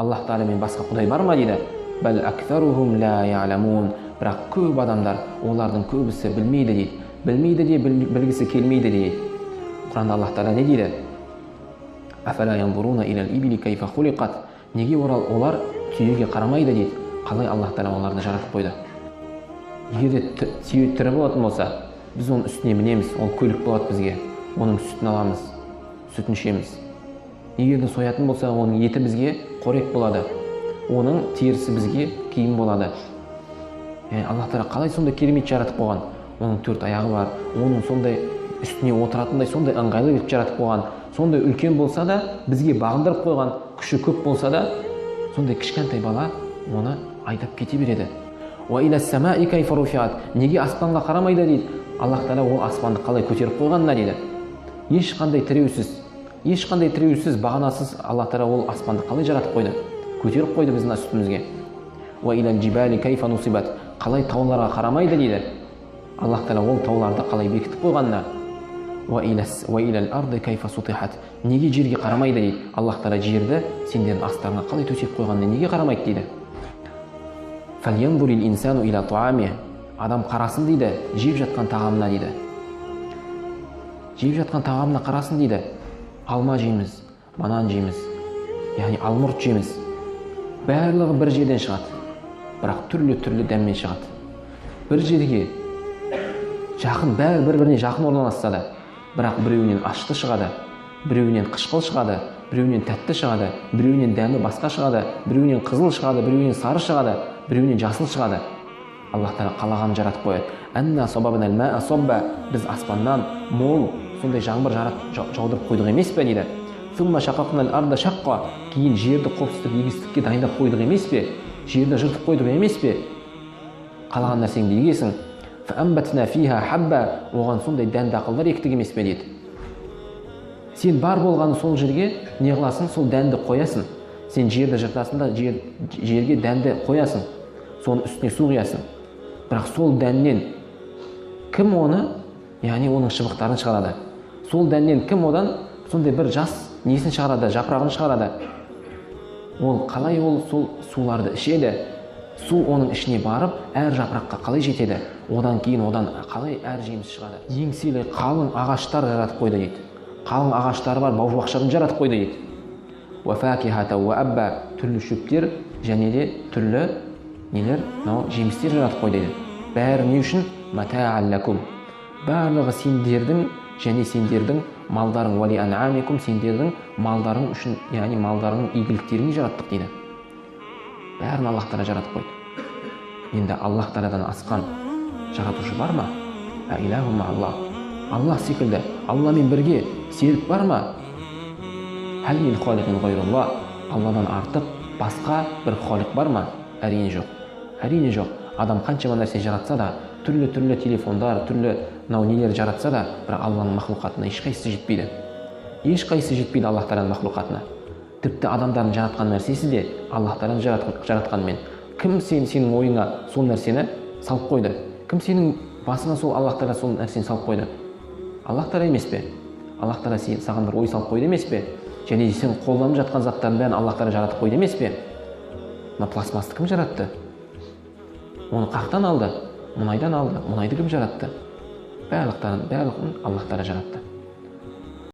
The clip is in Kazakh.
Аллах Тағаламен басқа құдай бар ма дейді. Бәл аксарухум ла я'ламун. Бірақ көп адамдар, олардың көбісі білмейді дейді. Білмейді де білгісі келмейді дейді. Құранда Аллах Тағала не дейді? Афала янзуруна илал ибили кайфа хулиқат. Неге олар түйеге қарамайды дейді. Қалай Аллах Тағала оларды жаратып қойды. Егер де түйе тірі болатын болса, біз оның үстіне мінеміз, ол көлік болады бізге. Оның сүтін аламыз, сүтін ішеміз. Егер де соятын болса, оның еті бізге қорек болады. Оның терісі бізге киім болады. Аллах Тағала қалай сондай керемет жаратып қойған? Оның 4 аяғы бар, оның сондай үстіне отыратындай сондай ыңғайлы етіп жаратып қойған. Сондай үлкен болса да, бізге бағындырып қойған, күші көп болса да, сондай кішкентай бала оны айдап кете береді. Неге аспанға қарамайды дейді. Аллах Тағала ол аспанды қалай көтеріп қойғанына дейді. Ешқандай тіреусіз, бағанасыз Аллах Тағала ол аспанды қалай жаратып қойды? Көтеріп қойды біздің үстімізге. Қалай тауларға қарамайды дейді. Аллах Тағала ол тауларды қалай бекітіп қойғанына. Неге жерге қарамайды дейді. Аллах Тағала жерді сендердің астарына қалай төсеп қойғанына неге қарамайды дейді. Адам қарасын дейді, жеп жатқан тағамына дейді. Жеп жатқан тағамына қарасын дейді. Алма жейміз, банан жейміз, яғни алмұрт жейміз. Барлығы бір жерден шығады, бірақ түрлі дәммен шығады. Бір жерге жақын, бәрі бір-біріне жақын орналасса да, бірақ біреуінен ащы шығады, біреуінен қышқыл шығады, біреуінен тәтті шығады, біреуінен дәмі басқа шығады, біреуінен қызыл шығады, біреуінен сары шығады, біреуінен жасыл шығады. Аллах Тағала қалағанын жаратып қояды. Біз аспаннан мол сондай жаңбыр жаудырып қойдық емес пе дейді. Кейін жерді қопсытып егістікке дайындап қойдық емес пе? Жерді жыртып қойдық емес пе? Қалаған нәрсеңді егесің. Оған сондай дәнді дақылдар ектік емес пе дейді. Сен бар болғаны сол жерге не қыласың? Сол дәнді қоясың. Сен жерді жыртасың да жерге дәнді қоясың. Соның үстіне су құясың. Бірақ сол дәннен кім оны, яғни оның шыбықтарын шығарады? Сол дәннен кім одан сондай бір жас несін шығарады, жапырағын шығарады? Ол қалай сол суларды ішеді? Су оның ішіне барып, әр жапыраққа қалай жетеді? Одан кейін қалай әр жеміс шығады? Еңселі қалың ағаштар жаратып қойды дейді. Қалың ағаштары бар бау-бақшадан жаратып қойды дейді. Түрлі шөптер және де түрлі жемістер жаратып қойды дейді. Бәрі не үшін? Барлығы сендердің және сендердің малдарың, сендердің малдарың үшін, яғни малдарың игіліктеріне жараттық дейді. Бәрін Аллах Тағала жаратып қойды. Енді Аллах Тағаладан асқан жаратушы бар ма? Аллах секілді, Алламен бірге серік бар ма? Алладан артық басқа бір халық бар ма? Әрине жоқ. Адам қаншама нәрсе жаратса да, түрлі телефондар, түрлі нелер жаратса да, бірақ Алланың мақлұқатына ешқайсысы жетпейді. Аллах Тағаланың мақлұқатына. Тіпті адамдардың жаратқан нәрсесі де Аллах Тағаланың жаратқанымен. Кім сенің ойыңа сол нәрсені салып қойды? Кім сенің басыңа сол Аллах Тағала сол нәрсені салып қойды? Аллах Тағала емес пе? Аллах Тағала саған бір ой салып қойды емес пе? Және сен қолданып жатқан заттардың бәрін Аллах Тағала жаратып қойды емес пе? Мына пластмасты кім жаратты? Оны қақтан алды? Мұнайдан алды. Мұнайды кім жаратты? Барлығын Аллах Тағала жаратты.